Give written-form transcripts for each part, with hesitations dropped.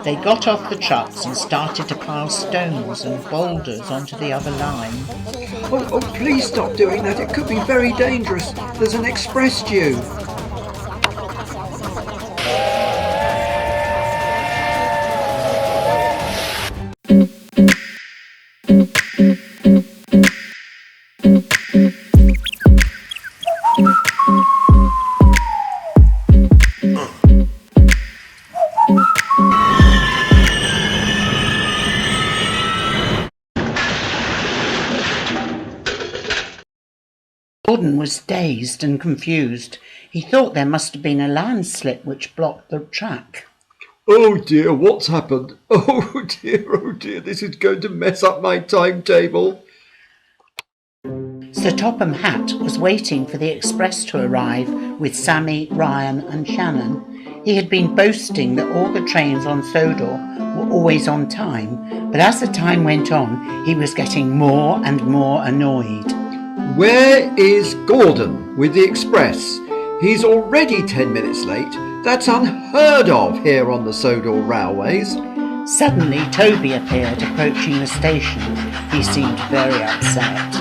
They got off the trucks and started to pile stones and boulders onto the other line. Oh, please stop doing that. It could be very dangerous. There's an express due. Gordon was dazed and confused. He thought there must have been a landslip which blocked the track. Oh dear, what's happened? Oh dear, this is going to mess up my timetable. Sir Topham Hatt was waiting for the express to arrive with Sammy, Ryan and Shannon. He had been boasting that all the trains on Sodor were always on time, but as the time went on, he was getting more and more annoyed. Where is Gordon with the express? He's already 10 minutes late. That's unheard of here on the Sodor railways. Suddenly Toby appeared approaching the station. He seemed very upset.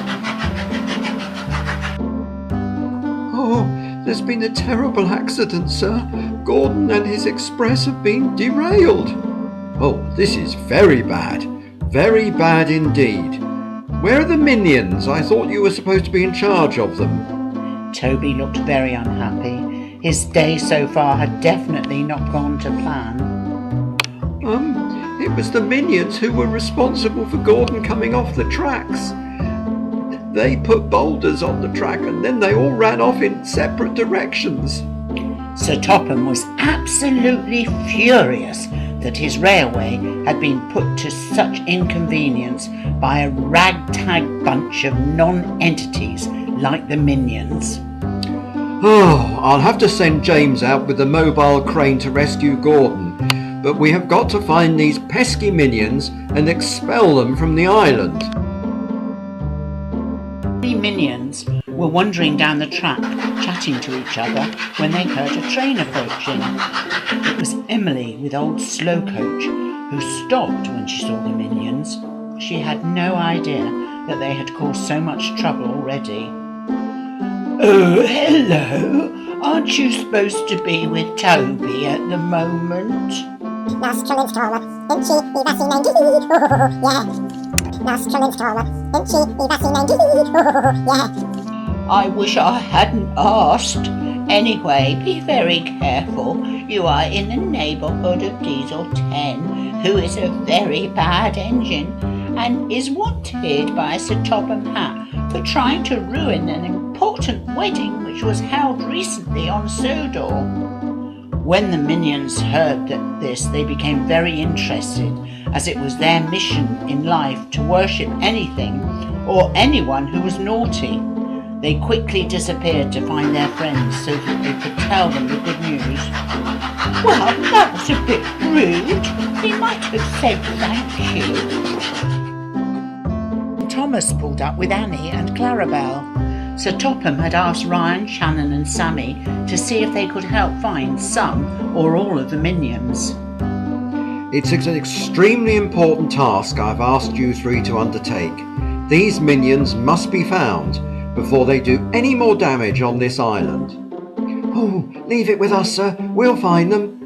Oh, there's been a terrible accident, sir. Gordon and his express have been derailed. Oh, this is very bad. Very bad indeed. Where are the minions? I thought you were supposed to be in charge of them. Toby looked very unhappy. His day so far had definitely not gone to plan. It was the minions who were responsible for Gordon coming off the tracks. They put boulders on the track and then they all ran off in separate directions. Sir Topham was absolutely furious that his railway had been put to such inconvenience by a ragtag bunch of non-entities like the minions. Oh, I'll have to send James out with the mobile crane to rescue Gordon, but we have got to find these pesky minions and expel them from the island. The minions were wandering down the track, chatting to each other, when they heard a train approaching. It was Emily with old Slowcoach, who stopped when she saw the minions. She had no idea that they had caused so much trouble already. Oh, hello! Aren't you supposed to be with Toby at the moment? I wish I hadn't asked. Anyway, be very careful. You are in the neighbourhood of Diesel 10, who is a very bad engine and is wanted by Sir Topham Hatt for trying to ruin an important wedding which was held recently on Sodor. When the minions heard this, they became very interested, as it was their mission in life to worship anything or anyone who was naughty. They quickly disappeared to find their friends so that they could tell them the good news. Well, that was a bit rude. He might have said thank you. Thomas pulled up with Annie and Clarabelle. Sir Topham had asked Ryan, Shannon and Sammy to see if they could help find some or all of the minions. It's an extremely important task I've asked you three to undertake. These minions must be found before they do any more damage on this island. Oh, leave it with us, sir. We'll find them.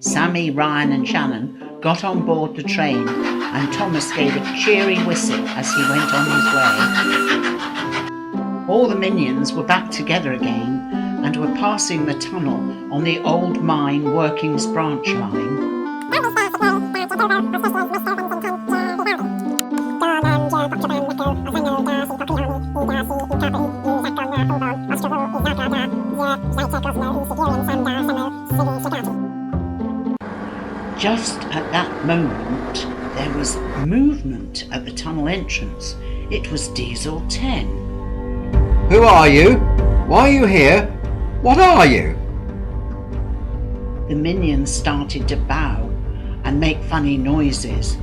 Sammy, Ryan and Shannon got on board the train and Thomas gave a cheery whistle as he went on his way. All the minions were back together again and were passing the tunnel on the old mine workings branch line. Just at that moment, there was movement at the tunnel entrance. It was Diesel 10. Who are you? Why are you here? What are you? The minions started to bow and make funny noises.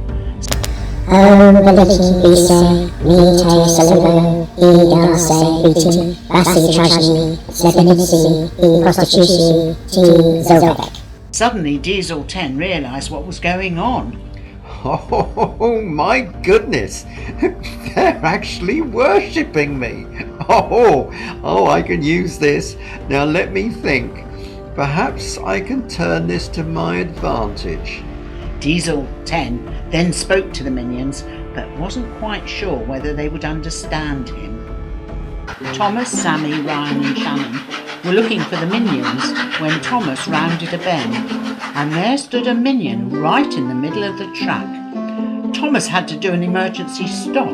Suddenly Diesel 10 realised what was going on. Oh my goodness, they're actually worshipping me. Oh, I can use this. Now let me think. Perhaps I can turn this to my advantage. Diesel 10 then spoke to the minions, but wasn't quite sure whether they would understand him. Thomas, Sammy, Ryan and Shannon were looking for the minions when Thomas rounded a bend, and there stood a minion right in the middle of the track. Thomas had to do an emergency stop.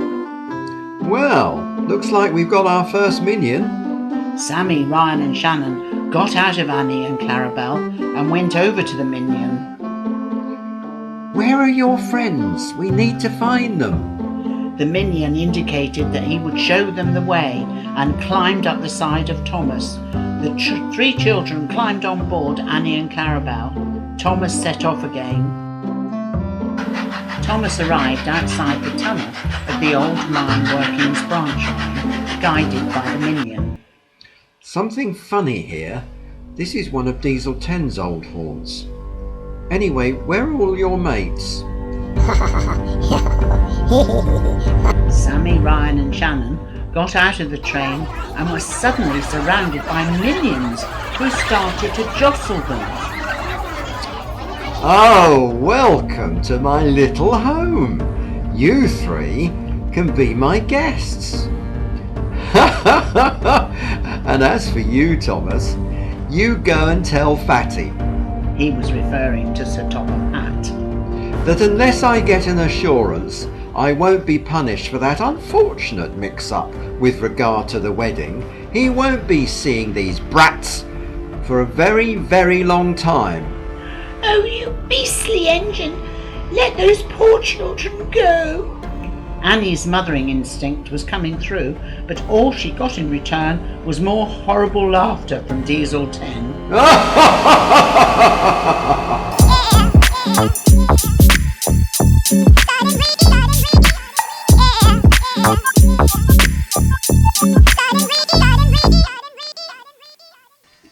Well, looks like we've got our first minion. Sammy, Ryan and Shannon got out of Annie and Clarabelle and went over to the minion. Where are your friends? We need to find them. The minion indicated that he would show them the way and climbed up the side of Thomas. The three children climbed on board Annie and Clarabelle. Thomas set off again. Thomas arrived outside the tunnel of the old mine workings branch line, guided by the minion. Something funny here. This is one of Diesel 10's old haunts. Anyway, where are all your mates? Sammy, Ryan and Shannon got out of the train and were suddenly surrounded by minions who started to jostle them. Oh, welcome to my little home. You three can be my guests. And as for you, Thomas, you go and tell Fatty, he was referring to Sir Topham Hatt, that unless I get an assurance I won't be punished for that unfortunate mix-up with regard to the wedding, he won't be seeing these brats for a very, very long time. Oh, you beastly engine! Let those poor children go! Annie's mothering instinct was coming through, but all she got in return was more horrible laughter from Diesel 10.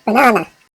Banana.